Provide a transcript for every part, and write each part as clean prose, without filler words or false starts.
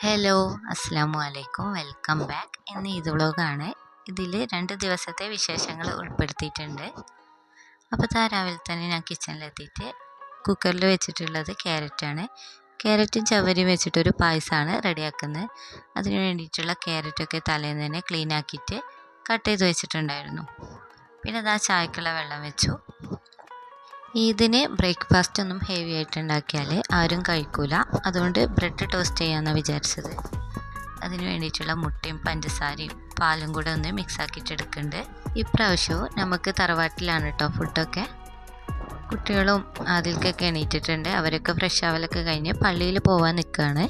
Hello, അസ്സലാമു അലൈക്കും. Welcome back. ഇന്ന് ഈദ് വ്ളോഗാണ്. ഇതിൽ 2 ദിവസത്തെ വിശേഷങ്ങൾ ഉൾപ്പെടുത്തിയിട്ടുണ്ട്. അപ്പോൾ രാവിലെ തന്നെ ഞാൻ കിച്ചണിലെത്തിയിട്ട് കുക്കറിൽ വെച്ചിട്ടുള്ളത് ക്യാരറ്റാണ്. ക്യാരറ്റും ചവ്വരിയും വെച്ചിട്ടൊരു പായസമാണ് റെഡിയാക്കുന്നത്. അതിന് വേണ്ടിയിട്ടുള്ള ക്യാരറ്റൊക്കെ തലേന്ന് തന്നെ ക്ലീൻ ആക്കിയിട്ട് കട്ട് ചെയ്ത് വെച്ചിട്ടുണ്ടായിരുന്നു. പിന്നെ ചായക്കുള്ള വെള്ളം വെച്ചു. ഇതിന് ബ്രേക്ക്ഫാസ്റ്റ് ഒന്നും ഹെവി ആയിട്ട് ഉണ്ടാക്കിയാൽ ആരും കഴിക്കൂല. അതുകൊണ്ട് ബ്രെഡ് ടോസ്റ്റ് ചെയ്യാമെന്നാണ് വിചാരിച്ചത്. അതിന് വേണ്ടിയിട്ടുള്ള മുട്ടയും പഞ്ചസാരയും പാലും കൂടെ ഒന്ന് മിക്സ് ആക്കിയിട്ട് എടുക്കുന്നുണ്ട്. ഇപ്രാവശ്യവും നമുക്ക് തറവാട്ടിലാണ് കേട്ടോ ഫുഡൊക്കെ. കുട്ടികളും അതിൽക്കൊക്കെ എണീറ്റിട്ടുണ്ട്. അവരൊക്കെ ഫ്രഷ് ആവലൊക്കെ കഴിഞ്ഞ് പള്ളിയിൽ പോകാൻ നിൽക്കുകയാണ്.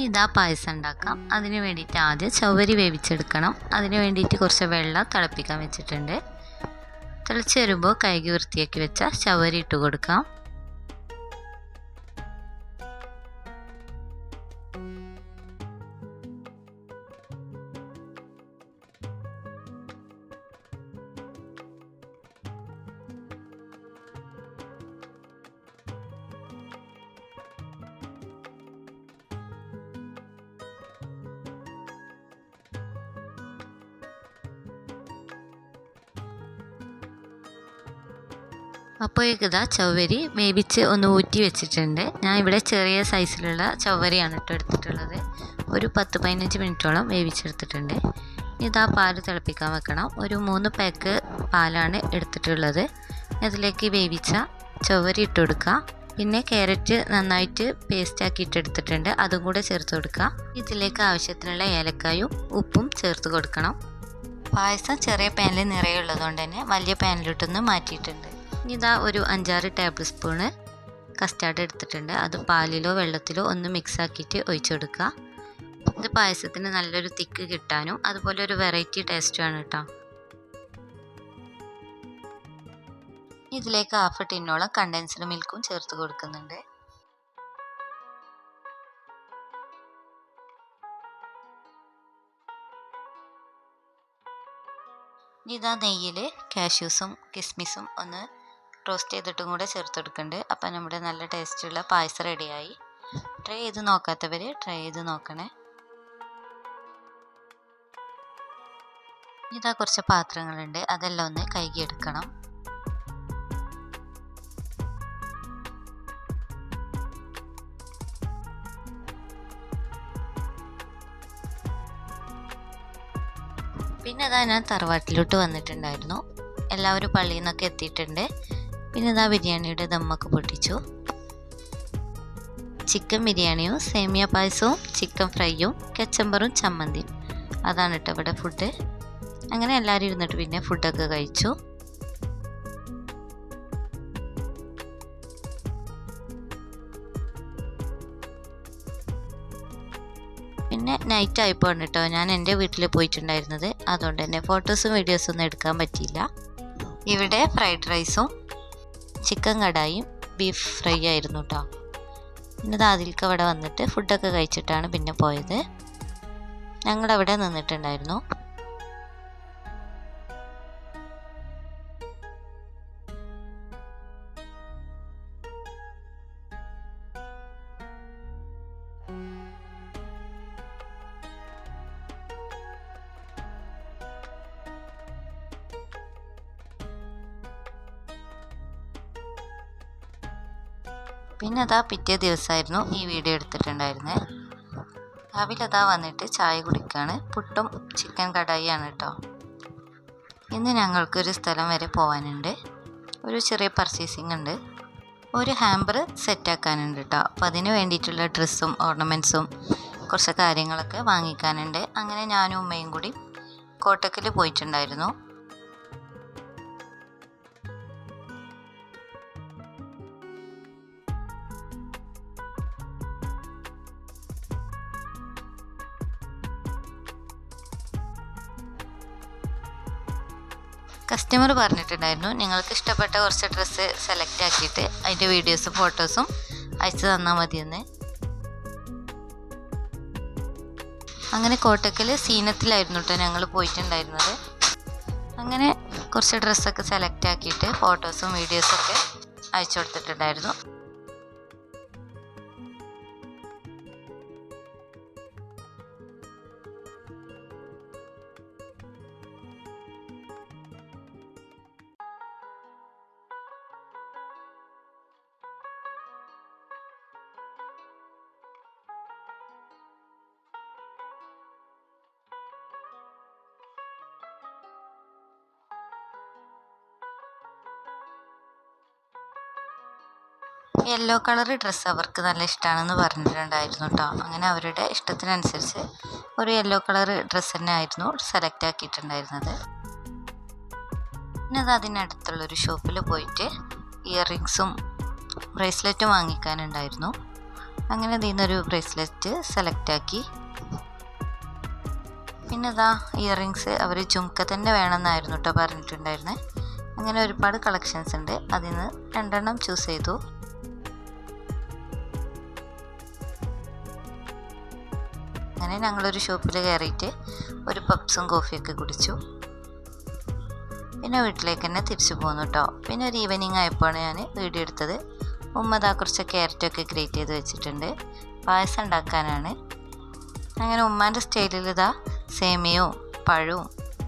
ഇതാ പായസം ഉണ്ടാക്കാം. അതിന് വേണ്ടിയിട്ട് ആദ്യം ചവ്വരി വേവിച്ചെടുക്കണം. അതിന് വേണ്ടിയിട്ട് കുറച്ച് വെള്ളം തിളപ്പിക്കാൻ വെച്ചിട്ടുണ്ട്. തിളച്ച് വരുമ്പോൾ കഴുകി വൃത്തിയാക്കി വെച്ച ചവ്വരി ഇട്ട് കൊടുക്കാം. അപ്പോഴേക്ക് ചവ്വരി വേവിച്ച് ഒന്ന് ഊറ്റി വെച്ചിട്ടുണ്ട്. ഞാൻ ഇവിടെ ചെറിയ സൈസിലുള്ള ചവ്വരിയാണ് എടുത്തിട്ടുള്ളത്. ഒരു 10-15 മിനിറ്റോളം വേവിച്ചെടുത്തിട്ടുണ്ട്. പാല് തിളപ്പിക്കാൻ വെക്കണം. ഒരു 3 പാക്ക് പാലാണ് എടുത്തിട്ടുള്ളത്. അതിലേക്ക് വേവിച്ച ചവ്വരി ഇട്ട് കൊടുക്കുക. പിന്നെ ക്യാരറ്റ് നന്നായിട്ട് പേസ്റ്റ് ആക്കിയിട്ട് എടുത്തിട്ടുണ്ട്. അതും കൂടെ ചേർത്ത് കൊടുക്കുക. ഇതിലേക്ക് ആവശ്യത്തിനുള്ള ഏലക്കായും ഉപ്പും ചേർത്ത് കൊടുക്കണം. പായസം ചെറിയ പാനിൽ നിറയുള്ളതുകൊണ്ട് തന്നെ വലിയ പാനിലിട്ടൊന്ന് മാറ്റിയിട്ടുണ്ട്. ഒരു 5-6 ടേബിൾ സ്പൂണ് കസ്റ്റാർഡ് എടുത്തിട്ടുണ്ട്. അത് പാലിലോ വെള്ളത്തിലോ ഒന്ന് മിക്സ് ആക്കിയിട്ട് ഒഴിച്ചു കൊടുക്കുക. ഇത് പായസത്തിന് നല്ലൊരു തിക്ക് കിട്ടാനും അതുപോലെ ഒരു വെറൈറ്റി ടേസ്റ്റുമാണ് കേട്ടോ. ഇതിലേക്ക് 1/2 ടിന്നോളം കണ്ടൻസ്ഡ് മിൽക്കും ചേർത്ത് കൊടുക്കുന്നുണ്ട്. നെയ്യിൽ കാഷ്യൂസും കിസ്മിസും ഒന്ന് റോസ്റ്റ് ചെയ്തിട്ടും കൂടെ ചേർത്ത് കൊടുക്കുന്നുണ്ട്. അപ്പം നമ്മുടെ നല്ല ടേസ്റ്റുള്ള പായസം റെഡിയായി. ട്രൈ ചെയ്ത് നോക്കാത്തവർ ട്രൈ ചെയ്ത് നോക്കണേ. കുറച്ച് പാത്രങ്ങളുണ്ട്, അതെല്ലാം ഒന്ന് കഴുകിയെടുക്കണം. പിന്നെ ഞാൻ തറവാട്ടിലോട്ട് വന്നിട്ടുണ്ടായിരുന്നു. എല്ലാവരും പള്ളിയിൽ നിന്നൊക്കെ എത്തിയിട്ടുണ്ട്. പിന്നെ ബിരിയാണിയുടെ ദമ്മൊക്കെ പൊട്ടിച്ചു. ചിക്കൻ ബിരിയാണിയും സേമിയ പായസവും ചിക്കൻ ഫ്രൈയും കച്ചമ്പറും ചമ്മന്തിയും അതാണ് കേട്ടോ ഇവിടെ ഫുഡ്. അങ്ങനെ എല്ലാവരും ഇരുന്നിട്ട് പിന്നെ ഫുഡൊക്കെ കഴിച്ചു. പിന്നെ നൈറ്റ് ആയിപ്പോൾ കേട്ടോ ഞാൻ എൻ്റെ വീട്ടിൽ പോയിട്ടുണ്ടായിരുന്നത്. അതുകൊണ്ട് തന്നെ ഫോട്ടോസും വീഡിയോസും ഒന്നും എടുക്കാൻ പറ്റിയില്ല. ഇവിടെ ഫ്രൈഡ് റൈസും ചിക്കൻ കടായും ബീഫ് ഫ്രൈ ആയിരുന്നു കേട്ടോ. പിന്നെ അതിൽക്ക് അവിടെ വന്നിട്ട് ഫുഡൊക്കെ കഴിച്ചിട്ടാണ് പിന്നെ പോയത്. ഞങ്ങളവിടെ നിന്നിട്ടുണ്ടായിരുന്നു. പിന്നെ പിറ്റേ ദിവസമായിരുന്നു ഈ വീഡിയോ എടുത്തിട്ടുണ്ടായിരുന്നത്. രാവിലെ വന്നിട്ട് ചായ കുടിക്കുകയാണ്. പുട്ടും ചിക്കൻ കടായിയാണ് കേട്ടോ. ഇന്ന് ഞങ്ങൾക്കൊരു സ്ഥലം വരെ പോകാനുണ്ട്. ഒരു ചെറിയ പർച്ചേസിങ് ഉണ്ട്. ഒരു ഹാമ്പർ സെറ്റാക്കാനുണ്ട് കേട്ടോ. അപ്പോൾ അതിന് വേണ്ടിയിട്ടുള്ള ഡ്രസ്സും ഓർണമെൻറ്റ്സും കുറച്ച് കാര്യങ്ങളൊക്കെ വാങ്ങിക്കാനുണ്ട്. അങ്ങനെ ഞാനും ഉമ്മയും കൂടി കോട്ടക്കൽ പോയിട്ടുണ്ടായിരുന്നു. കസ്റ്റമർ പറഞ്ഞിട്ടുണ്ടായിരുന്നു നിങ്ങൾക്ക് ഇഷ്ടപ്പെട്ട കുറച്ച് ഡ്രസ്സ് സെലക്ട് ആക്കിയിട്ട് അതിൻ്റെ വീഡിയോസും ഫോട്ടോസും അയച്ചു തന്നാൽ മതിയെന്ന്. അങ്ങനെ കോട്ടക്കൽ സീനത്തിലായിരുന്നു കേട്ടോ ഞങ്ങൾ പോയിട്ടുണ്ടായിരുന്നത്. അങ്ങനെ കുറച്ച് ഡ്രസ്സൊക്കെ സെലക്ട് ആക്കിയിട്ട് ഫോട്ടോസും വീഡിയോസൊക്കെ അയച്ചു കൊടുത്തിട്ടുണ്ടായിരുന്നു. യെല്ലോ കളർ ഡ്രസ്സ് അവർക്ക് നല്ല ഇഷ്ടമാണെന്ന് പറഞ്ഞിട്ടുണ്ടായിരുന്നു കേട്ടോ. അങ്ങനെ അവരുടെ ഇഷ്ടത്തിനനുസരിച്ച് ഒരു യെല്ലോ കളർ ഡ്രസ്സ് തന്നെ ആയിരുന്നു സെലക്ട് ആക്കിയിട്ടുണ്ടായിരുന്നത്. പിന്നെ അത് അതിനടുത്തുള്ളൊരു ഷോപ്പിൽ പോയിട്ട് ഇയർ റിങ്സും ബ്രേസ്ലെറ്റും വാങ്ങിക്കാനുണ്ടായിരുന്നു. അങ്ങനെ അതിൽ നിന്നൊരു ബ്രേസ്ലെറ്റ് സെലക്ട് ആക്കി. പിന്നെ അതാ ഇയർ റിങ്സ് അവർ ജുംക്ക തന്നെ വേണമെന്നായിരുന്നു കേട്ടോ പറഞ്ഞിട്ടുണ്ടായിരുന്നത്. അങ്ങനെ ഒരുപാട് കളക്ഷൻസ് ഉണ്ട്, അതിൽ നിന്ന് 2 എണ്ണം ചൂസ് ചെയ്തു. അങ്ങനെ ഞങ്ങളൊരു ഷോപ്പിൽ കയറിയിട്ട് ഒരു പപ്സും കോഫിയൊക്കെ കുടിച്ചു. പിന്നെ വീട്ടിലേക്ക് തന്നെ തിരിച്ചു പോന്നു കേട്ടോ. പിന്നെ ഒരു ഈവനിങ് ആയപ്പോഴാണ് ഞാൻ വീഡിയോ എടുത്തത്. ഉമ്മ ദാ കുറച്ച് ക്യാരറ്റൊക്കെ ഗ്രേറ്റ് ചെയ്ത് വെച്ചിട്ടുണ്ട്, പായസം ഉണ്ടാക്കാനാണ്. അങ്ങനെ ഉമ്മാൻ്റെ സ്റ്റൈലിൽ ഇതാ സേമിയവും പഴവും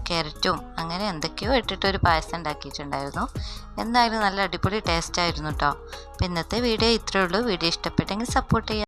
ക്യാരറ്റും അങ്ങനെ എന്തൊക്കെയോ ഇട്ടിട്ടൊരു പായസം ഉണ്ടാക്കിയിട്ടുണ്ടായിരുന്നു. എന്തായാലും നല്ല അടിപൊളി ടേസ്റ്റ് ആയിരുന്നു കേട്ടോ. അപ്പോൾ ഇന്നത്തെ വീഡിയോ ഇത്രയേ ഉള്ളൂ. വീഡിയോ ഇഷ്ടപ്പെട്ടെങ്കിൽ സപ്പോർട്ട് ചെയ്യാം.